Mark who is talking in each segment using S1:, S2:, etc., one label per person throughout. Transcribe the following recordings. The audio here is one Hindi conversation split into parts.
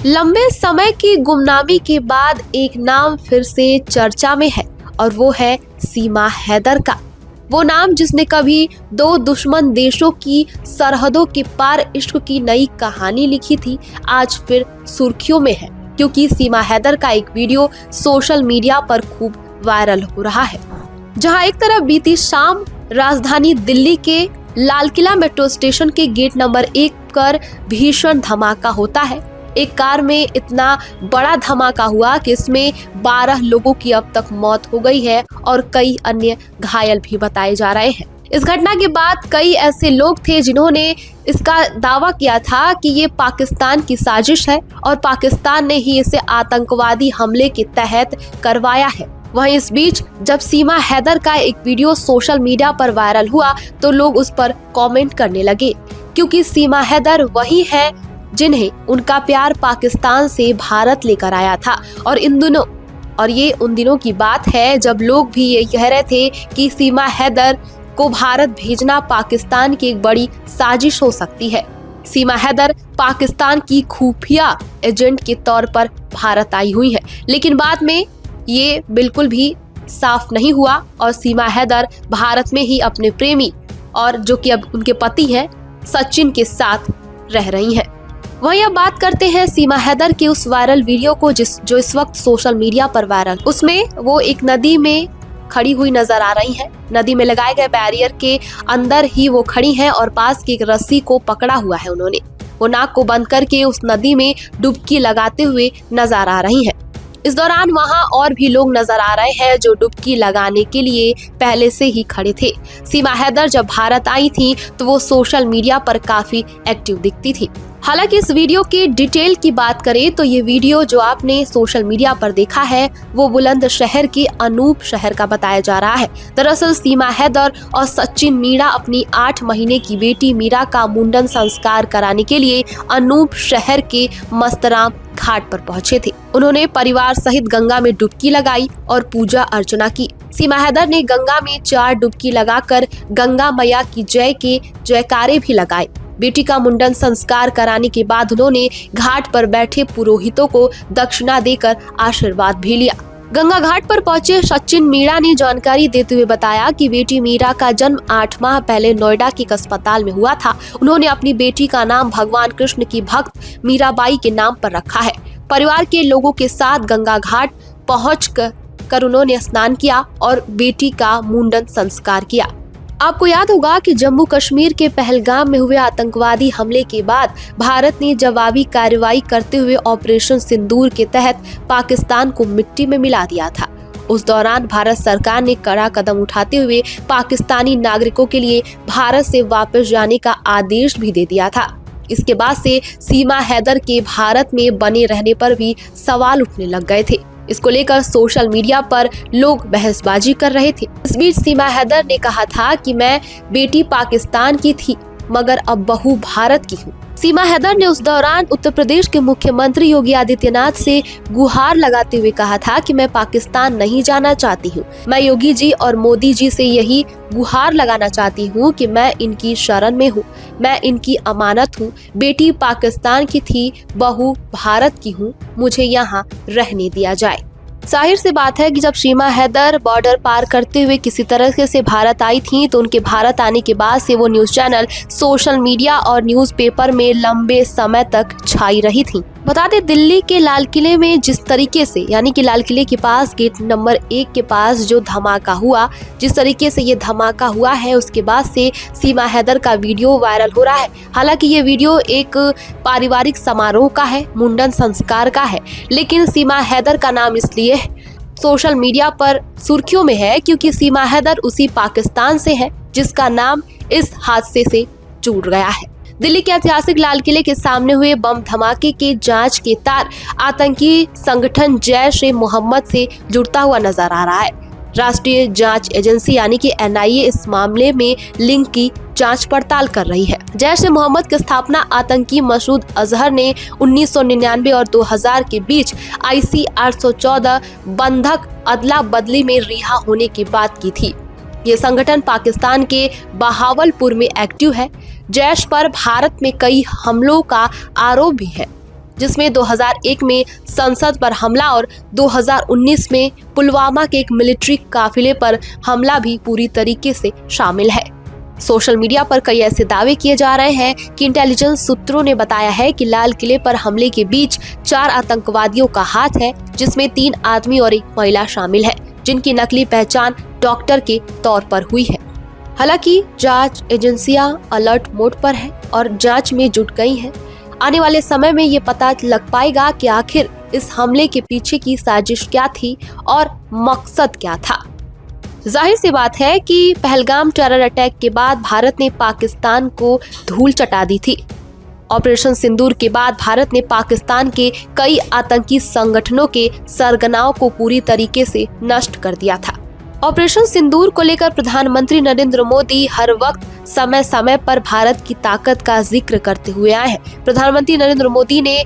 S1: लंबे समय की गुमनामी के बाद एक नाम फिर से चर्चा में है और वो है सीमा हैदर का। वो नाम जिसने कभी दो दुश्मन देशों की सरहदों के पार इश्क की नई कहानी लिखी थी, आज फिर सुर्खियों में है क्योंकि सीमा हैदर का एक वीडियो सोशल मीडिया पर खूब वायरल हो रहा है। जहां एक तरफ बीती शाम राजधानी दिल्ली के लाल किला मेट्रो स्टेशन के गेट नंबर 1 पर भीषण धमाका होता है। एक कार में इतना बड़ा धमाका हुआ कि इसमें 12 लोगों की अब तक मौत हो गई है और कई अन्य घायल भी बताए जा रहे हैं। इस घटना के बाद कई ऐसे लोग थे जिन्होंने इसका दावा किया था कि ये पाकिस्तान की साजिश है और पाकिस्तान ने ही इसे आतंकवादी हमले के तहत करवाया है। वहीं इस बीच जब सीमा हैदर का एक वीडियो सोशल मीडिया पर वायरल हुआ तो लोग उस पर कमेंट करने लगे क्योंकि सीमा हैदर वही है जिन्हें उनका प्यार पाकिस्तान से भारत लेकर आया था और ये उन दिनों की बात है जब लोग भी ये कह रहे थे कि सीमा हैदर को भारत भेजना पाकिस्तान की एक बड़ी साजिश हो सकती है। सीमा हैदर पाकिस्तान की खुफिया एजेंट के तौर पर भारत आई हुई है, लेकिन बाद में ये बिल्कुल भी साफ नहीं हुआ और सीमा हैदर भारत में ही अपने प्रेमी और जो कि अब उनके पति हैं सचिन के साथ रह रही हैं। वहीं अब बात करते हैं सीमा हैदर के उस वायरल वीडियो को जो इस वक्त सोशल मीडिया पर वायरल। उसमें वो एक नदी में खड़ी हुई नजर आ रही है। नदी में लगाए गए बैरियर के अंदर ही वो खड़ी हैं और पास की एक रस्सी को पकड़ा हुआ है उन्होंने। वो नाक को बंद करके उस नदी में डुबकी लगाते हुए नजर आ रही है। इस दौरान वहां और भी लोग नजर आ रहे हैं जो डुबकी लगाने के लिए पहले से ही खड़े थे। सीमा हैदर जब भारत आई थी तो वो सोशल मीडिया पर काफी एक्टिव दिखती थी। हालांकि इस वीडियो के डिटेल की बात करें तो ये वीडियो जो आपने सोशल मीडिया पर देखा है वो बुलंदशहर के अनूप शहर का बताया जा रहा है। दरअसल सीमा हैदर और सचिन मीणा अपनी 8 महीने की बेटी मीरा का मुंडन संस्कार कराने के लिए अनूप शहर के मस्तराम घाट पर पहुंचे थे। उन्होंने परिवार सहित गंगा में डुबकी लगाई और पूजा अर्चना की। सीमा हैदर ने गंगा में 4 डुबकी लगाकर गंगा मैया की जय के जयकारे भी लगाए। बेटी का मुंडन संस्कार कराने के बाद उन्होंने घाट पर बैठे पुरोहितों को दक्षिणा देकर आशीर्वाद भी लिया। गंगा घाट पर पहुंचे सचिन मीणा ने जानकारी देते हुए बताया कि बेटी मीरा का जन्म 8 माह पहले नोएडा के एक अस्पताल में हुआ था। उन्होंने अपनी बेटी का नाम भगवान कृष्ण की भक्त मीराबाई के नाम पर रखा है। परिवार के लोगों के साथ गंगा घाट पहुंचकर उन्होंने स्नान किया और बेटी का मुंडन संस्कार किया। आपको याद होगा कि जम्मू कश्मीर के पहलगाम में हुए आतंकवादी हमले के बाद भारत ने जवाबी कार्रवाई करते हुए ऑपरेशन सिंदूर के तहत पाकिस्तान को मिट्टी में मिला दिया था। उस दौरान भारत सरकार ने कड़ा कदम उठाते हुए पाकिस्तानी नागरिकों के लिए भारत से वापस जाने का आदेश भी दे दिया था। इसके बाद से सीमा हैदर के भारत में बने रहने पर भी सवाल उठने लग गए थे। इसको लेकर सोशल मीडिया पर लोग बहसबाजी कर रहे थे। इस बीच सीमा हैदर ने कहा था कि मैं बेटी पाकिस्तान की थी मगर अब बहू भारत की हूँ। सीमा हैदर ने उस दौरान उत्तर प्रदेश के मुख्यमंत्री योगी आदित्यनाथ से गुहार लगाते हुए कहा था कि मैं पाकिस्तान नहीं जाना चाहती हूँ। मैं योगी जी और मोदी जी से यही गुहार लगाना चाहती हूँ कि मैं इनकी शरण में हूँ, मैं इनकी अमानत हूँ। बेटी पाकिस्तान की थी, बहू भारत की हूँ, मुझे यहाँ रहने दिया जाए। जाहिर सी बात है कि जब सीमा हैदर बॉर्डर पार करते हुए किसी तरह से भारत आई थी तो उनके भारत आने के बाद से वो न्यूज चैनल, सोशल मीडिया और न्यूज़पेपर में लंबे समय तक छाई रही थी। बता दें दिल्ली के लाल किले में जिस तरीके से यानी कि लाल किले के पास गेट नंबर 1 के पास जो धमाका हुआ, जिस तरीके से ये धमाका हुआ है उसके बाद से सीमा हैदर का वीडियो वायरल हो रहा है। हालांकि ये वीडियो एक पारिवारिक समारोह का है, मुंडन संस्कार का है, लेकिन सीमा हैदर का नाम इसलिए सोशल मीडिया पर सुर्खियों में है क्योंकि सीमा हैदर उसी पाकिस्तान से है जिसका नाम इस हादसे से जुड़ गया है। दिल्ली के ऐतिहासिक लाल किले के सामने हुए बम धमाके के जांच के तार आतंकी संगठन जैश-ए-मोहम्मद से जुड़ता हुआ नजर आ रहा है। राष्ट्रीय जांच एजेंसी यानी कि NIA इस मामले में लिंक की जांच पड़ताल कर रही है। जैश-ए-मोहम्मद की स्थापना आतंकी मसूद अजहर ने 1999 और 2000 के बीच IC 814 बंधक अदला बदली में रिहा होने के बाद की थी। ये संगठन पाकिस्तान के बहावलपुर में एक्टिव है। जैश पर भारत में कई हमलों का आरोप भी है। जिसमें 2001 में संसद पर हमला और 2019 में पुलवामा के एक मिलिट्री काफिले पर हमला भी पूरी तरीके से शामिल है। सोशल मीडिया पर कई ऐसे दावे किए जा रहे हैं कि इंटेलिजेंस सूत्रों ने बताया है कि लाल किले पर हमले के बीच 4 आतंकवादियों का हाथ है, जिसमें 3 आदमी और 1 महिला शामिल है, जिनकी नकली पहचान डॉक्टर के तौर पर हुई है। हालांकि जांच एजेंसियां अलर्ट मोड पर है और जांच में जुट गई हैं। आने वाले समय में ये पता लग पाएगा कि आखिर इस हमले के पीछे की साजिश क्या थी और मकसद क्या था। जाहिर सी बात है कि पहलगाम टेरर अटैक के बाद भारत ने पाकिस्तान को धूल चटा दी थी। ऑपरेशन सिंदूर के बाद भारत ने पाकिस्तान के कई आतंकी संगठनों के सरगनाओं को पूरी तरीके से नष्ट कर दिया था। ऑपरेशन सिंदूर को लेकर प्रधानमंत्री नरेंद्र मोदी हर वक्त समय समय पर भारत की ताकत का जिक्र करते हुए आए हैं। प्रधानमंत्री नरेंद्र मोदी ने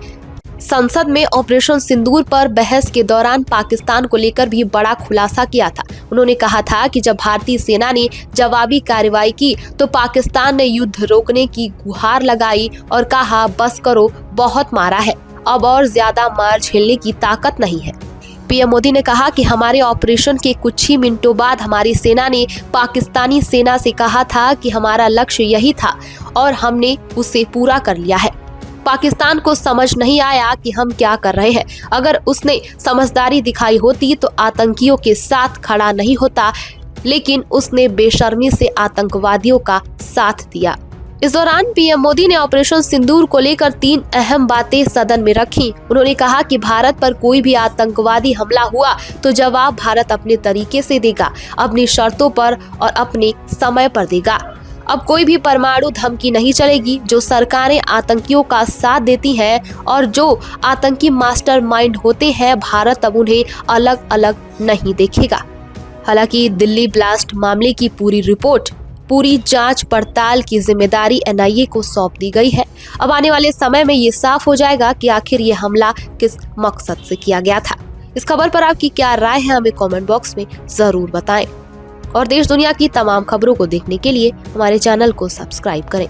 S1: संसद में ऑपरेशन सिंदूर पर बहस के दौरान पाकिस्तान को लेकर भी बड़ा खुलासा किया था। उन्होंने कहा था कि जब भारतीय सेना ने जवाबी कार्रवाई की तो पाकिस्तान ने युद्ध रोकने की गुहार लगाई और कहा, बस करो, बहुत मारा है, अब और ज्यादा मार झेलने की ताकत नहीं है। पीएम मोदी ने कहा कि हमारे ऑपरेशन के कुछ ही मिनटों बाद हमारी सेना ने पाकिस्तानी सेना से कहा था कि हमारा लक्ष्य यही था और हमने उसे पूरा कर लिया है। पाकिस्तान को समझ नहीं आया कि हम क्या कर रहे हैं। अगर उसने समझदारी दिखाई होती तो आतंकियों के साथ खड़ा नहीं होता, लेकिन उसने बेशर्मी से आतंकवादियों का साथ दिया। इस दौरान पीएम मोदी ने ऑपरेशन सिंदूर को लेकर 3 अहम बातें सदन में रखी। उन्होंने कहा कि भारत पर कोई भी आतंकवादी हमला हुआ तो जवाब भारत अपने तरीके से देगा, अपनी शर्तों पर और अपने समय पर देगा। अब कोई भी परमाणु धमकी नहीं चलेगी। जो सरकारें आतंकियों का साथ देती हैं और जो आतंकी मास्टरमाइंड होते हैं, भारत अब उन्हें अलग अलग नहीं देखेगा। हालांकि दिल्ली ब्लास्ट मामले की पूरी रिपोर्ट, पूरी जांच पड़ताल की जिम्मेदारी एनआईए को सौंप दी गई है। अब आने वाले समय में ये साफ हो जाएगा कि आखिर ये हमला किस मकसद से किया गया था। इस खबर पर आपकी क्या राय है, हमें कमेंट बॉक्स में जरूर बताएं और देश दुनिया की तमाम खबरों को देखने के लिए हमारे चैनल को सब्सक्राइब करें।